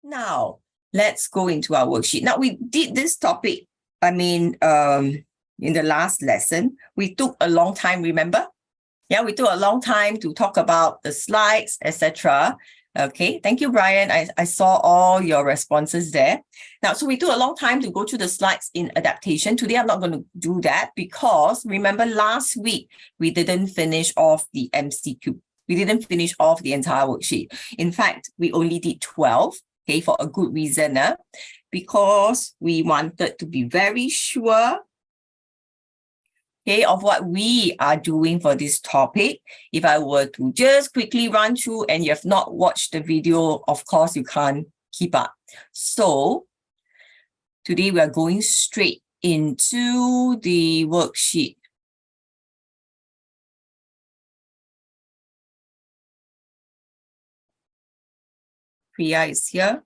Now, let's go into our worksheet. Now, we did this topic, in the last lesson. We took a long time, remember? Yeah, we took a long time to talk about the slides, etc. Okay, thank you, Brian. I saw all your responses there. Now, so we took a long time to go through the slides in adaptation. Today, I'm not going to do that because remember last week, we didn't finish off the MCQ. We didn't finish off the entire worksheet. In fact, we only did 12, okay, for a good reason, because we wanted to be very sure, okay, of what we are doing for this topic. If I were to just quickly run through and you have not watched the video, of course, you can't keep up. So today we are going straight into the worksheet. Priya is here.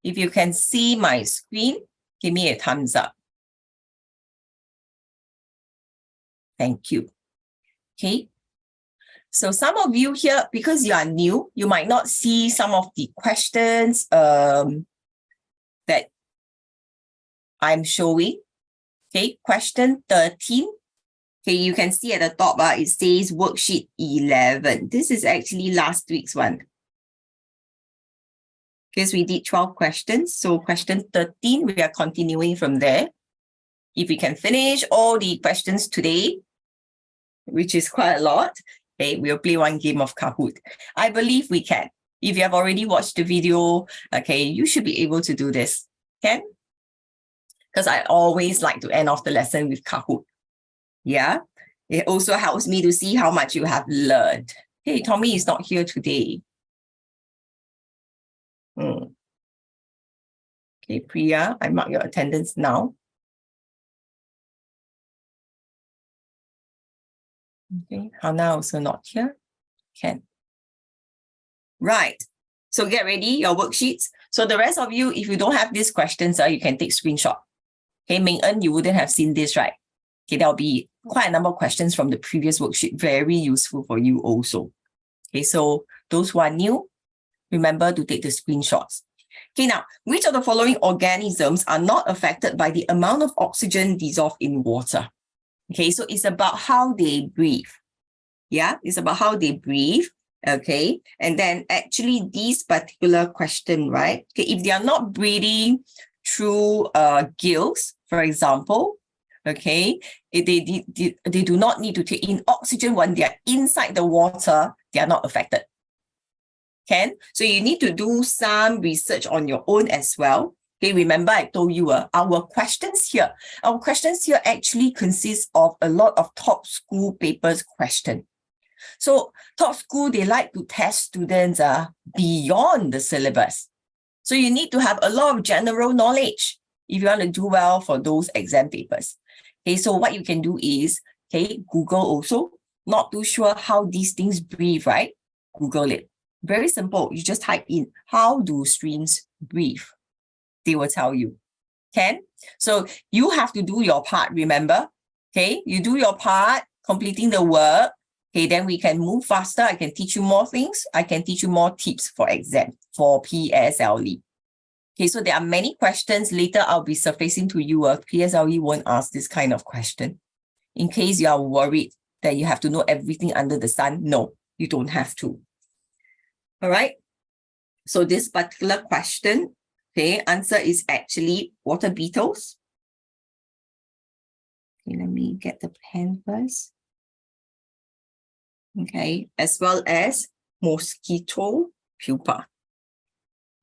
If you can see my screen, give me a thumbs up. Thank you. Okay. So some of you here, because you are new, you might not see some of the questions that I'm showing. Okay, question 13. Okay, you can see at the top, it says worksheet 11. This is actually last week's one. Because we did 12 questions. So question 13, we are continuing from there. If we can finish all the questions today, which is quite a lot, okay, we'll play one game of Kahoot. I believe we can. If you have already watched the video, okay, you should be able to do this. Okay? Because I always like to end off the lesson with Kahoot. Yeah? It also helps me to see how much you have learned. Hey, Tommy is not here today. Okay, Priya, I mark your attendance now. Okay, Hannah also not here. Can. Right. So get ready, your worksheets. So the rest of you, if you don't have these questions, you can take screenshot. Okay, Ming-En, you wouldn't have seen this, right? Okay, there'll be quite a number of questions from the previous worksheet, very useful for you also. Okay, so those who are new, remember to take the screenshots. Okay, now, which of the following organisms are not affected by the amount of oxygen dissolved in water? Okay, so it's about how they breathe. Yeah, it's about how they breathe. Okay, and then actually this particular question, right? Okay, if they are not breathing through gills, for example, okay, if they do not need to take in oxygen when they are inside the water, they are not affected. Okay, so you need to do some research on your own as well. Okay, remember I told you our questions here actually consist of a lot of top school papers question. So top school, they like to test students beyond the syllabus. So you need to have a lot of general knowledge if you want to do well for those exam papers. Okay, so what you can do is, okay, Google also. Not too sure how these things breathe, right? Google it. Very simple. You just type in, how do streams breathe? They will tell you. Okay? So you have to do your part, remember? Okay, you do your part, completing the work. Okay, then we can move faster. I can teach you more things. I can teach you more tips for exam, for PSLE. Okay, so there are many questions. Later, I'll be surfacing to you. PSLE won't ask this kind of question. In case you are worried that you have to know everything under the sun, no, you don't have to. All right. So this particular question, okay, answer is actually water beetles. Okay, let me get the pen first. Okay, as well as mosquito pupa.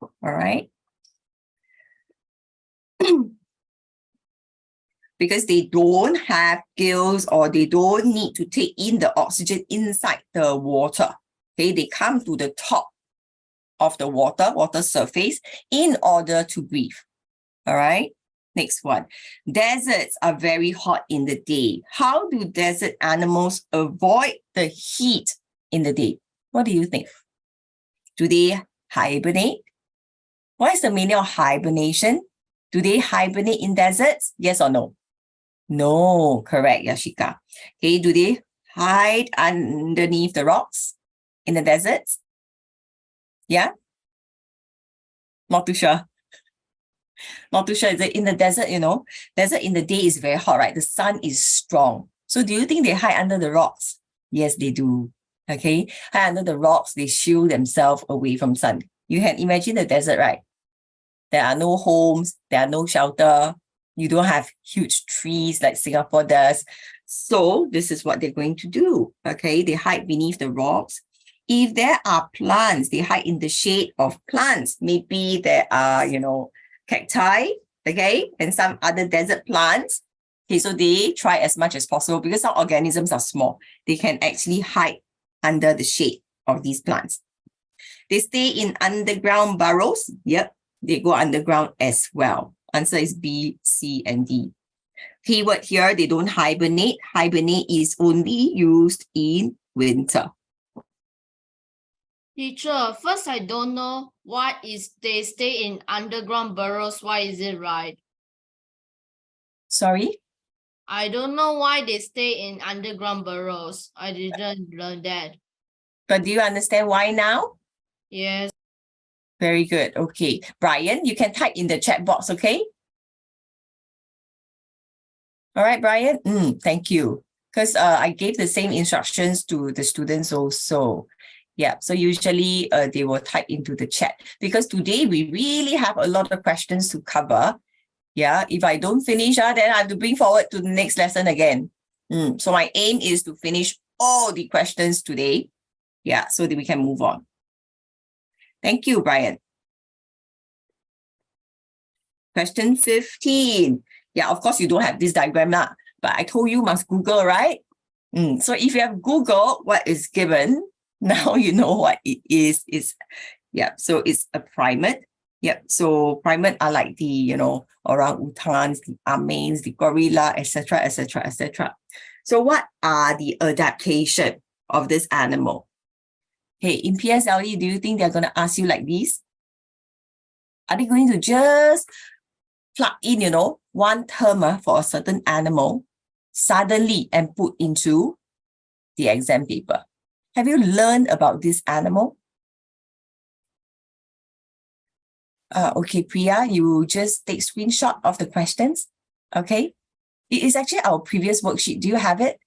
All right. Because they don't have gills or they don't need to take in the oxygen inside the water. Okay, they come to the top of the water surface in order to breathe. All right. Next one. Deserts are very hot in the day. How do desert animals avoid the heat in the day? What do you think? Do they hibernate? What is the meaning of hibernation? Do they hibernate in deserts? Yes or no? No, correct, Yashika. Okay, do they hide underneath the rocks in the deserts? Yeah? Not too sure. Not too sure. Is it in the desert, desert in the day is very hot, right? The sun is strong. So do you think they hide under the rocks? Yes, they do. Okay. Hide under the rocks, they shield themselves away from sun. You can imagine the desert, right? There are no homes, there are no shelter. You don't have huge trees like Singapore does. So this is what they're going to do. Okay. They hide beneath the rocks. If there are plants, they hide in the shade of plants. Maybe there are, cacti, okay, and some other desert plants. Okay, so they try as much as possible because some organisms are small. They can actually hide under the shade of these plants. They stay in underground burrows. Yep, they go underground as well. Answer is B, C, and D. Keyword here, they don't hibernate. Hibernate is only used in winter. Teacher, first I don't know why is they stay in underground burrows. Why is it right? Sorry? I don't know why they stay in underground burrows. I didn't learn that. But do you understand why now? Yes. Very good. Okay. Brian, you can type in the chat box, okay? All right, Brian? Thank you. Because I gave the same instructions to the students also. Yeah, so usually they will type into the chat because today we really have a lot of questions to cover. Yeah, if I don't finish, then I have to bring forward to the next lesson again. So my aim is to finish all the questions today. Yeah, so that we can move on. Thank you, Brian. Question 15. Yeah, of course you don't have this diagram now, but I told you must Google, right? So if you have Google what is given, now you know what it is. So it's a primate. So primate are like the, orangutans, the amens, the gorilla, etc., etc., etc. So what are the adaptation of this animal? Hey, in PSLE, do you think they're going to ask you like this? Are they going to just plug in, one term for a certain animal suddenly and put into the exam paper? Have you learned about this animal? Okay, Priya, you just take screenshot of the questions. Okay. It is actually our previous worksheet. Do you have it?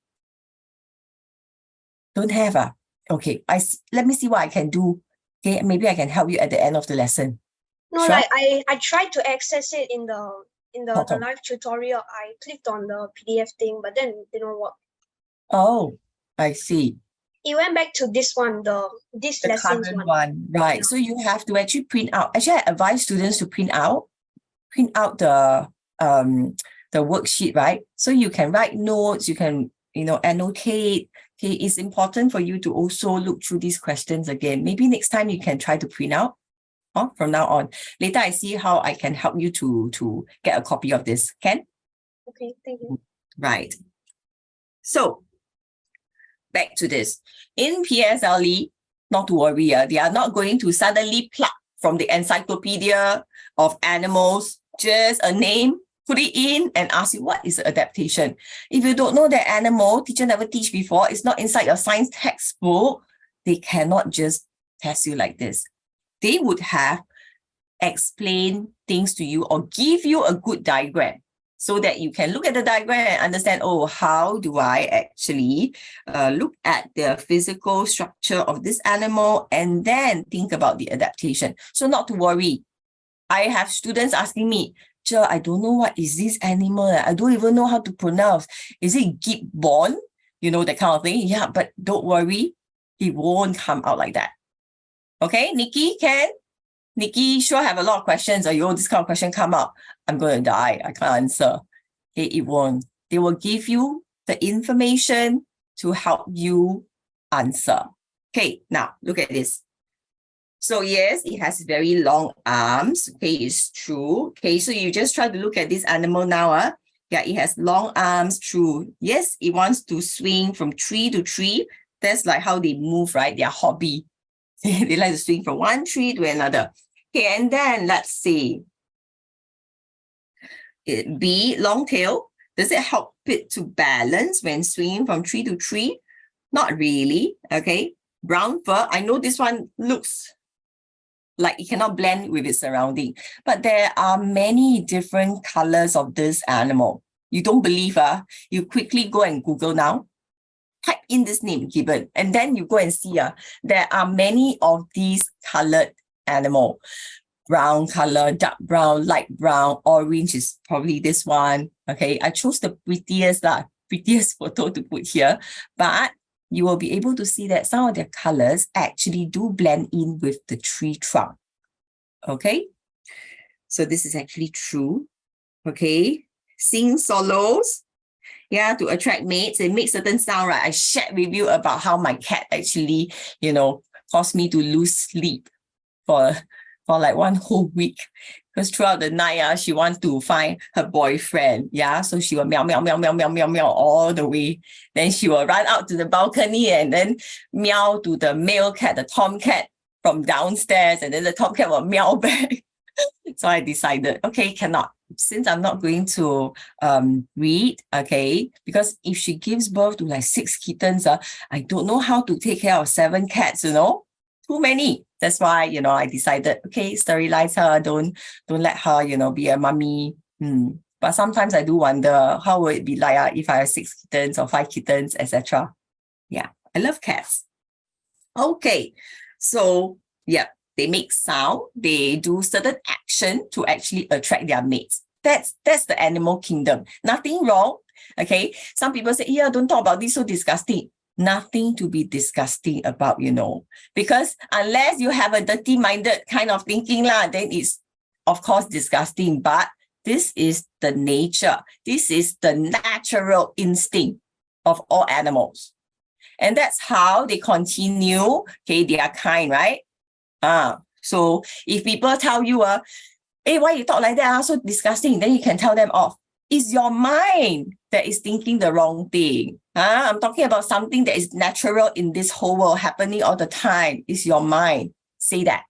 Don't have. Okay. Let me see what I can do. Okay, maybe I can help you at the end of the lesson. No, sure? like I tried to access it in the live tutorial. I clicked on the PDF thing, but then it didn't work. Oh, I see. It went back to this one, the lessons one. Right. Yeah. So you have to actually print out. Actually, I advise students to print out the worksheet, right? So you can write notes, you can, annotate. Okay, it's important for you to also look through these questions again. Maybe next time you can try to print out from now on. Later, I see how I can help you to get a copy of this. Can? Okay, thank you. Right. So back to this. In PSLE, not to worry, they are not going to suddenly pluck from the encyclopedia of animals, just a name, put it in and ask you what is the adaptation. If you don't know the animal, teacher never teach before, it's not inside your science textbook, they cannot just test you like this. They would have explained things to you or give you a good diagram so that you can look at the diagram and understand, how do I actually look at the physical structure of this animal and then think about the adaptation. So not to worry. I have students asking me, I don't know what is this animal. I don't even know how to pronounce. Is it gibbon? That kind of thing. Yeah, but don't worry. It won't come out like that. Okay, Nikki, can? Nikki sure have a lot of questions. This kind of question come up. I'm going to die. I can't answer. Okay, it won't. They will give you the information to help you answer. Okay, now look at this. So yes, it has very long arms. Okay, it's true. Okay, so you just try to look at this animal now. Yeah, it has long arms, true. Yes, it wants to swing from tree to tree. That's like how they move, right? Their hobby. They like to swing from one tree to another. Okay, and then let's see. B, long tail. Does it help it to balance when swinging from tree to tree? Not really. Okay. Brown fur. I know this one looks Like it cannot blend with its surrounding. But there are many different colors of this animal. You don't believe, you quickly go and Google now. Type in this name gibbon, and then you go and see, there are many of these colored animal. Brown color, dark brown, light brown, orange is probably this one. Okay, I chose the prettiest photo to put here, but you will be able to see that some of their colors actually do blend in with the tree trunk. Okay, so this is actually true. Okay, sing solos, yeah, to attract mates and make certain sound, right? I shared with you about how my cat actually, caused me to lose sleep for like one whole week, because throughout the night, she wants to find her boyfriend. Yeah, so she will meow, meow, meow, meow, meow, meow, meow all the way. Then she will run out to the balcony and then meow to the male cat, the tomcat from downstairs, and then the tomcat will meow back. So I decided, okay, cannot. Since I'm not going to breed, okay, because if she gives birth to like 6 kittens, I don't know how to take care of 7 cats, too many. That's why, I decided, okay, sterilize her, don't let her, be a mummy. But sometimes I do wonder, how would it be like if I have 6 kittens or 5 kittens, etc. Yeah, I love cats. Okay, so yeah, they make sound, they do certain action to actually attract their mates. That's the animal kingdom. Nothing wrong. Okay, some people say, yeah, don't talk about this, so disgusting. Nothing to be disgusting about, because unless you have a dirty-minded kind of thinking, then it's of course disgusting. But this is the nature. This is the natural instinct of all animals. And that's how they continue, okay, their kind, right? So if people tell you, hey, why you talk like that? So disgusting. Then you can tell them off. It's your mind that is thinking the wrong thing. I'm talking about something that is natural in this whole world, happening all the time. It's your mind. Say that.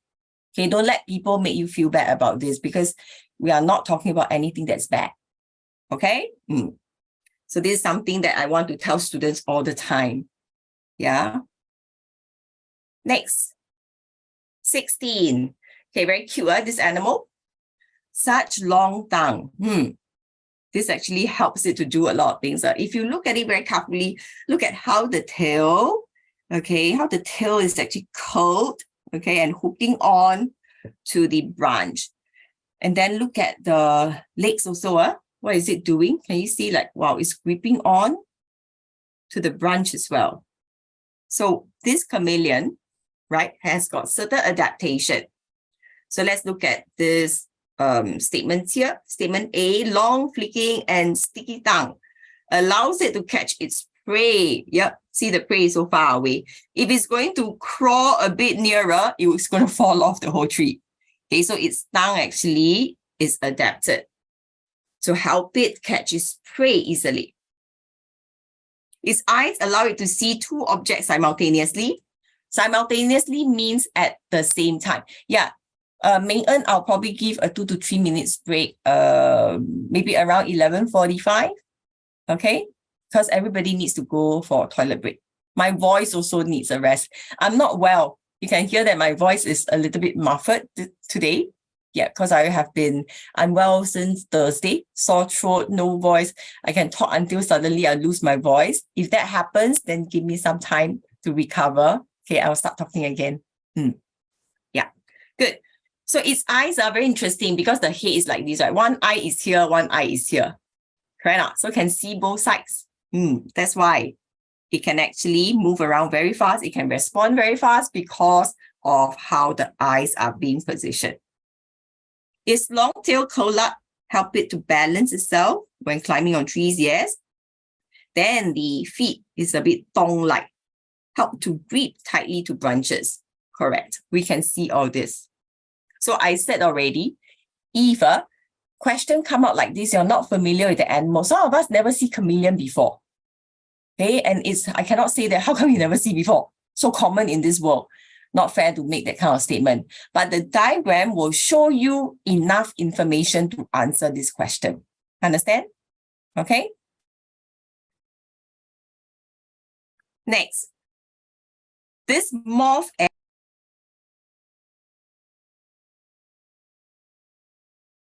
Okay, don't let people make you feel bad about this, because we are not talking about anything that's bad. Okay? So this is something that I want to tell students all the time. Yeah. Next. 16. Okay, very cute, this animal. Such long tongue. This actually helps it to do a lot of things. If you look at it very carefully, look at how the tail, how the tail is actually curled, and hooking on to the branch. And then look at the legs also. What is it doing? Can you see, wow, it's gripping on to the branch as well. So this chameleon, right, has got certain adaptation. So let's look at this statements here. Statement A, long flicking and sticky tongue allows it to catch its prey. Yep, see the prey is so far away. If it's going to crawl a bit nearer, it's going to fall off the whole tree. Okay, so its tongue actually is adapted to help it catch its prey easily. Its eyes allow it to see 2 objects simultaneously. Simultaneously means at the same time. Yeah. Ming En, I'll probably give a 2 to 3 minutes break, maybe around 11:45. Okay, because everybody needs to go for a toilet break. My voice also needs a rest. I'm not well. You can hear that my voice is a little bit muffled today. Yeah, because I have been unwell since Thursday, sore throat, no voice. I can talk until suddenly I lose my voice. If that happens, then give me some time to recover. Okay, I'll start talking again. Yeah, good. So its eyes are very interesting because the head is like this, right? One eye is here, one eye is here. Correct? So can see both sides. That's why it can actually move around very fast. It can respond very fast because of how the eyes are being positioned. Its long tail curl up help it to balance itself when climbing on trees, yes. Then the feet is a bit thong-like, help to grip tightly to branches. Correct. We can see all this. So I said already, if a question come out like this, you're not familiar with the animal. Some of us never see chameleon before. Okay, and I cannot say that, how come you never see before? So common in this world. Not fair to make that kind of statement. But the diagram will show you enough information to answer this question. Understand? Okay. Next. This moth